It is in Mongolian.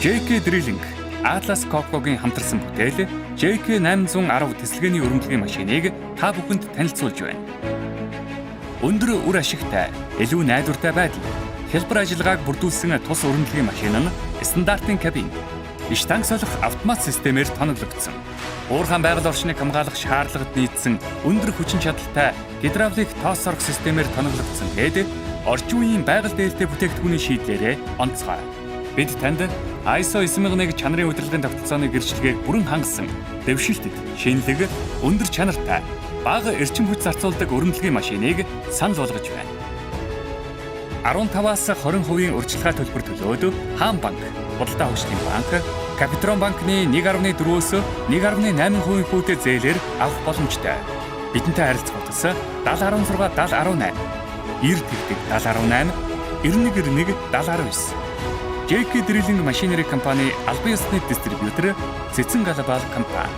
JK Drilling Atlas Copco-гийн хамтарсан бүтээл JK 810 тэслэгээний өргөмжлөгийн машиныг та бүхэнд танилцуулж байна. Өндөр үр ашигтай, илүү найдвартай байдал, хялбар ажиллагааг бүрдүүлсэн тус өргөмжлөгийн машин нь стандартын кабин, иш танк солих автомат системээр тоноглогдсон. Уурхайн байгаль орчныг хамгаалах шаардлагад нийцсэн өндөр хүчин чадалтай гидравлик тоос сорох системээр тоноглогдсон тэгээд орчин үеийн байгаль дээлтэй бүтээгдэхүүний шийдлээрээ онцгой. Бид танд ISO 9001 чанарын удирдлагын тогтолцооны гэрчлэгийг бүрэн хангасан, дэвшилтэд, шинэлэг, өндөр чанартай, бага эрчим хүч зарцуулдаг өргөмжлөгийн машиныг санал болгож байна. 15-аас 20% урьдчилгаа төлбөр төлөөд Хаан банк, Худалдаа хөгжлийн банк, Капитрон банкны 1.4-өөс 1.8% хүүтэй зээлээр авах боломжтой. Бидэнтэй харилцах утас 7016 7018, 90 7018, 9191 7019. JK Drilling Machinery компани албан ёсны дистрибьютор Цэцэн Глобал компани.